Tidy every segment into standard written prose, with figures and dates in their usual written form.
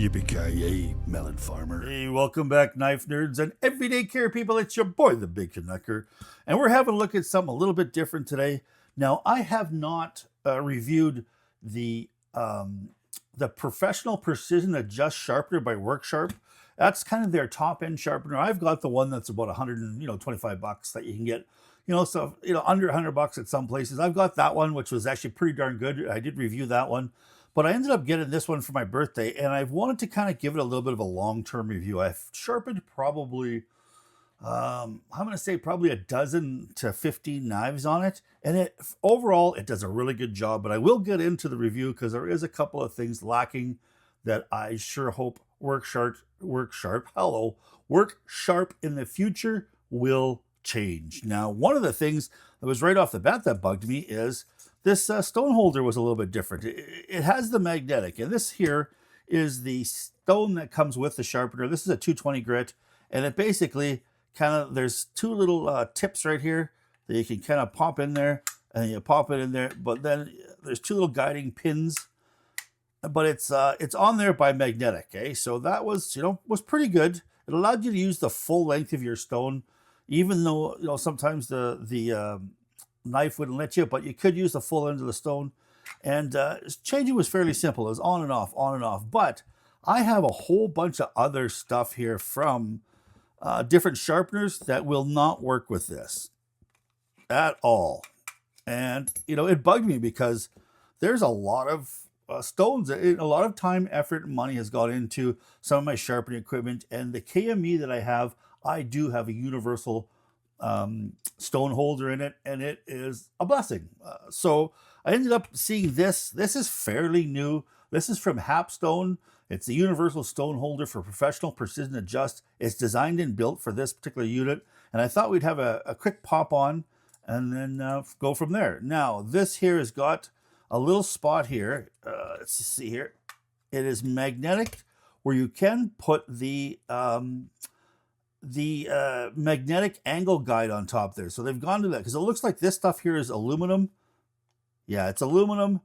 Yippee-ki-yay, melon farmer. Hey, welcome back, knife nerds and everyday care people. It's your boy, the Big Canucker, and we're having a look at something a little bit different today. Now, I have not reviewed the Professional Precision Adjust Sharpener by WorkSharp. That's kind of their top end sharpener. I've got the one that's about 125 bucks that you can get, under 100 bucks at some places. I've got that one, which was actually pretty darn good. I did review that one. But I ended up getting this one for my birthday, and I've wanted to kind of give it a little bit of a long-term review. I've sharpened probably, I'm going to say probably a dozen to 15 knives on it. And overall, it does a really good job. But I will get into the review because there is a couple of things lacking that I sure hope WorkSharp in the future will change. Now, one of the things that was right off the bat that bugged me is this stone holder was a little bit different. It has the magnetic, and this here is the stone that comes with the sharpener. This is a 220 grit, and it basically there's two little tips right here that you can kind of pop in there, and you pop it in there, but then there's two little guiding pins, but it's on there by magnetic, okay? So that was, was pretty good. It allowed you to use the full length of your stone, even though, sometimes the knife wouldn't let you, but you could use the full end of the stone. And changing was fairly simple. It was on and off, on and off. But I have a whole bunch of other stuff here from different sharpeners that will not work with this at all. And, it bugged me because there's a lot of stones. A lot of time, effort, and money has gone into some of my sharpening equipment. And the KME that I do have a universal stone holder in it, and it is a blessing. So I ended up seeing this. This is fairly new. This is from Hapstone. It's a universal stone holder for Professional Precision Adjust. It's designed and built for this particular unit, and I thought we'd have a quick pop on and then go from there. Now, this here has got a little spot here. Let's see here. It is magnetic, where you can put the magnetic angle guide on top there. So they've gone to that because it looks like this stuff here is aluminum. Yeah, it's aluminum,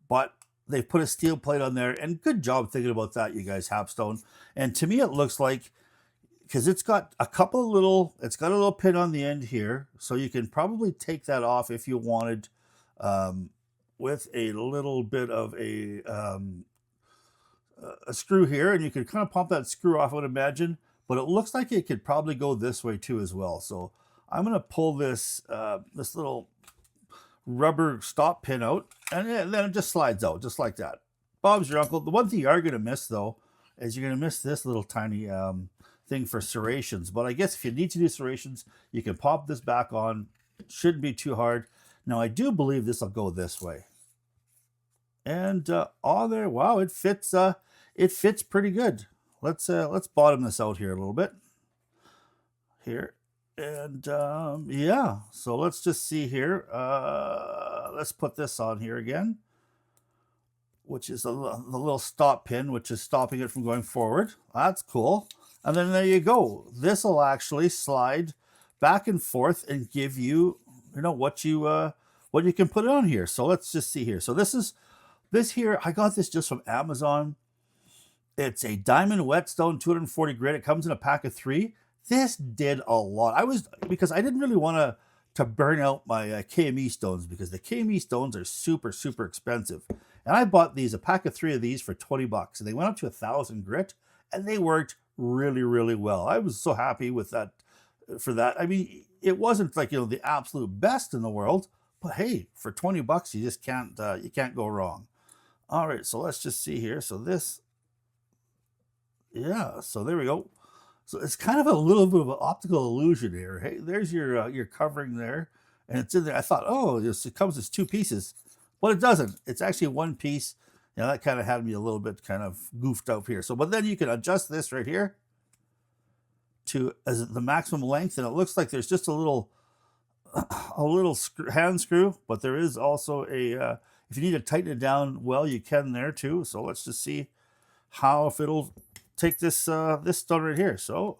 but they've put a steel plate on there, and good job thinking about that, you guys, Hapstone. And to me, it looks like, because it's got a it's got a little pin on the end here, so you can probably take that off if you wanted, with a little bit of a screw here, and you can kind of pop that screw off, I would imagine. But it looks like it could probably go this way too as well. So I'm going to pull this this little rubber stop pin out, and then it just slides out just like that. Bob's your uncle. The one thing you are going to miss, though, is you're going to miss this little tiny thing for serrations. But I guess if you need to do serrations, you can pop this back on. It shouldn't be too hard. Now, I do believe this will go this way. And on there, wow, it fits pretty good. Let's bottom this out here a little bit. Here. And yeah, so let's just see here. Let's put this on here again, which is the little stop pin, which is stopping it from going forward. That's cool. And then there you go. This will actually slide back and forth and give you, what you can put on here. So let's just see here. So this here, I got this just from Amazon. It's a diamond whetstone 240 grit. It comes in a pack of 3. This did a lot. Because I didn't really want to burn out my KME stones, because the KME stones are super, super expensive. And I bought a pack of 3 of these for 20 bucks, and they went up to 1,000 grit, and they worked really, really well. I was so happy with that. For that, I mean, it wasn't like, the absolute best in the world, but hey, for 20 bucks, you just can't go wrong. All right, so let's just see here. So this, yeah, so there we go. So it's kind of a little bit of an optical illusion here. Hey, there's your covering there, and it's in there. I thought, oh, it comes as 2 pieces, but it doesn't. It's actually 1 piece. That kind of had me a little bit kind of goofed up here. So, but then you can adjust this right here to as the maximum length, and it looks like there's just a little hand screw, but there is also a if you need to tighten it down, well, you can there too. So let's just see if it'll take this this stone right here. So,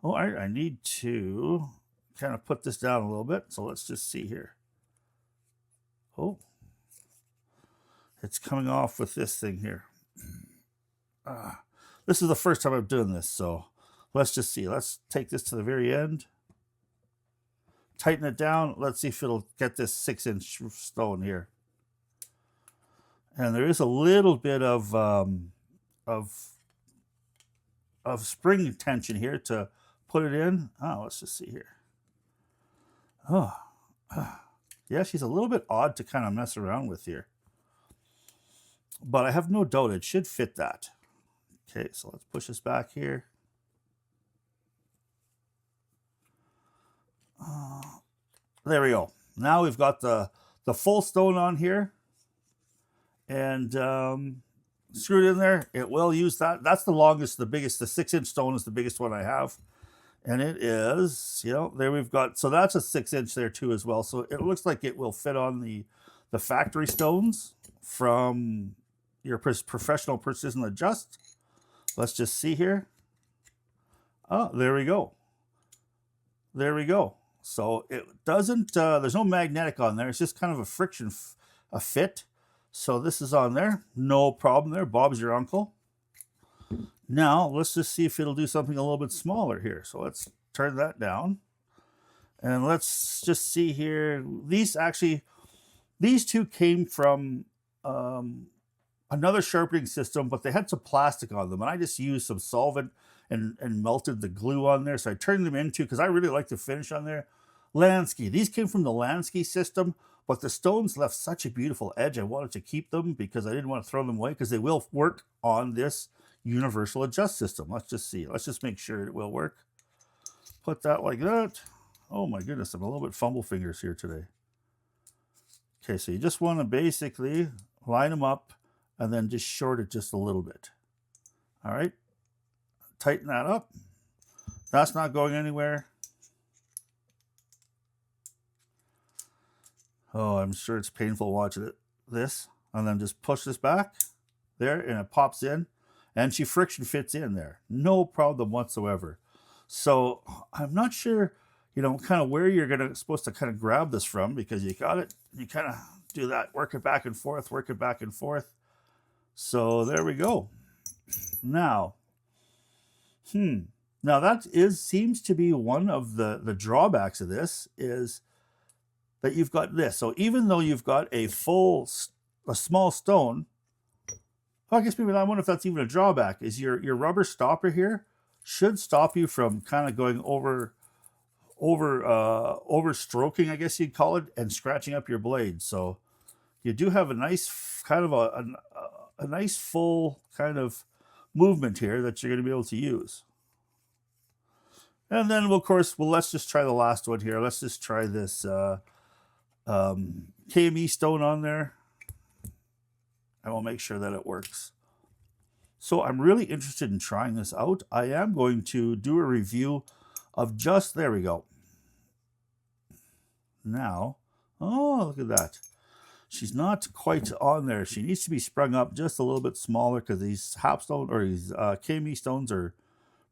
all right, I need to kind of put this down a little bit. So let's just see here. Oh, it's coming off with this thing here. This is the first time I'm doing this, so let's just see. Let's take this to the very end. Tighten it down. Let's see if it'll get this 6-inch stone here. And there is a little bit of spring tension here to put it in. Oh, let's just see here. Oh, yeah, she's a little bit odd to kind of mess around with here. But I have no doubt it should fit that. Okay, so let's push this back here. There we go. Now we've got the full stone on here. And screwed in there. It will use that. That's the longest, the biggest. The 6-inch stone is the biggest one I have. And it is, you know, there we've got, so that's a 6-inch there too as well. So it looks like it will fit on the factory stones from your professional precision adjust. Let's just see here. Oh, there we go. There we go. So it doesn't, there's no magnetic on there. It's just kind of a friction, a fit. So this is on there. No problem there. Bob's your uncle. Now, let's just see if it'll do something a little bit smaller here. So let's turn that down. And let's just see here. These two came from another sharpening system, but they had some plastic on them. And I just used some solvent and melted the glue on there. So I turned them into, because I really like the finish on there, Lansky. These came from the Lansky system, but the stones left such a beautiful edge. I wanted to keep them because I didn't want to throw them away, because they will work on this universal adjust system. Let's just see. Let's just make sure it will work. Put that like that. Oh my goodness, I'm a little bit fumble fingers here today. Okay, so you just want to basically line them up and then just short it just a little bit. All right, tighten that up. That's not going anywhere. Oh, I'm sure it's painful watching this. And then just push this back there and it pops in. And she friction fits in there. No problem whatsoever. So I'm not sure, you know, kind of where you're supposed to kind of grab this from, because you got it. You kind of do that, work it back and forth, work it back and forth. So there we go. Now, now that seems to be one of the drawbacks of this, is that you've got this. So even though you've got a small stone, I guess maybe I wonder if that's even a drawback, is your rubber stopper here should stop you from kind of going over stroking, I guess you'd call it, and scratching up your blade. So you do have a nice kind of a nice full kind of movement here that you're going to be able to use. And then, of course, let's just try the last one here. Let's just try this KME stone on there. I will make sure that it works. So I'm really interested in trying this out. I am going to do a review of just, there we go. Now, oh, look at that. She's not quite on there. She needs to be sprung up just a little bit smaller, because these Hapstone or these KME stones are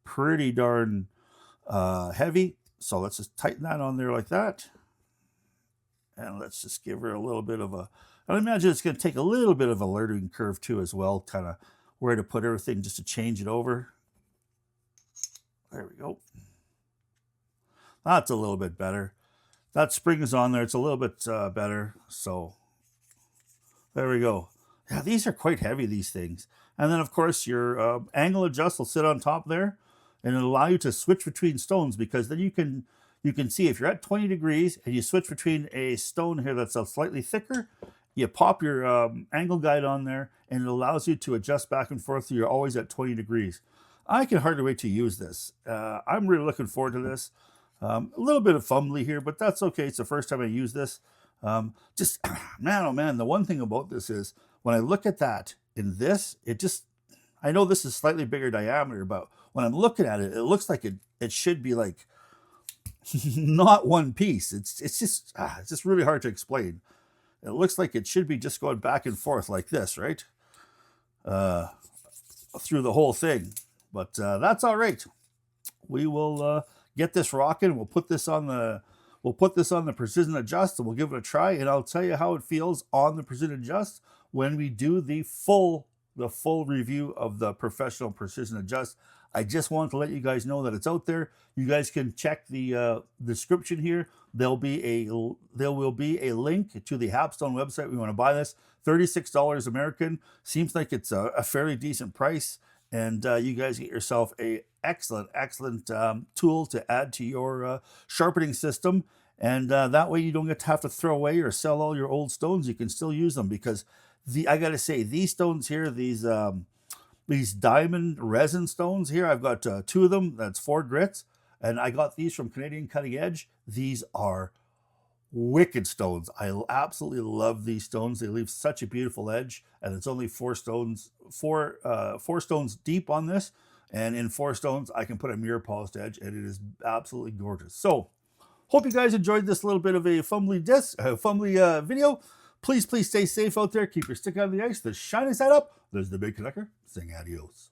pretty darn heavy. So let's just tighten that on there like that. And let's just give her a little bit of I imagine it's going to take a little bit of a learning curve too as well, kind of where to put everything just to change it over. There we go. That's a little bit better. That spring is on there. It's a little bit better. So there we go. Yeah, these are quite heavy, these things. And then, of course, your angle adjust will sit on top there, and it'll allow you to switch between stones, because then you can see if you're at 20 degrees and you switch between a stone here that's a slightly thicker, you pop your angle guide on there, and it allows you to adjust back and forth so you're always at 20 degrees. I can hardly wait to use this. I'm really looking forward to this. A little bit of fumbly here, but that's okay. It's the first time I use this. Just, man, oh man, the one thing about this is when I look at that in this, I know this is slightly bigger diameter, but when I'm looking at it, it looks like it should be like not one piece. It's just really hard to explain. It looks like it should be just going back and forth like this, right? Through the whole thing. But that's all right. We will get this rocking. We'll put this on the precision adjust, and we'll give it a try. And I'll tell you how it feels on the precision adjust when we do the full the full review of the Professional Precision Adjust. I just wanted to let you guys know that it's out there. You guys can check the description here. There will be a link to the Hapstone website. We want to buy this. $36 American. Seems like it's a fairly decent price. And you guys get yourself a excellent tool to add to your sharpening system. And that way you don't get to have to throw away or sell all your old stones. You can still use them, because I got to say, these stones here, these diamond resin stones here, I've got 2 of them. That's 4 grits. And I got these from Canadian Cutting Edge. These are wicked stones. I absolutely love these stones. They leave such a beautiful edge, and it's only 4 stones deep on this. And in 4 stones, I can put a mirror polished edge, and it is absolutely gorgeous. So, hope you guys enjoyed this little bit of a fumbly video. Please stay safe out there. Keep your stick out of the ice. The shiny side up. There's the Big Canucker saying adios.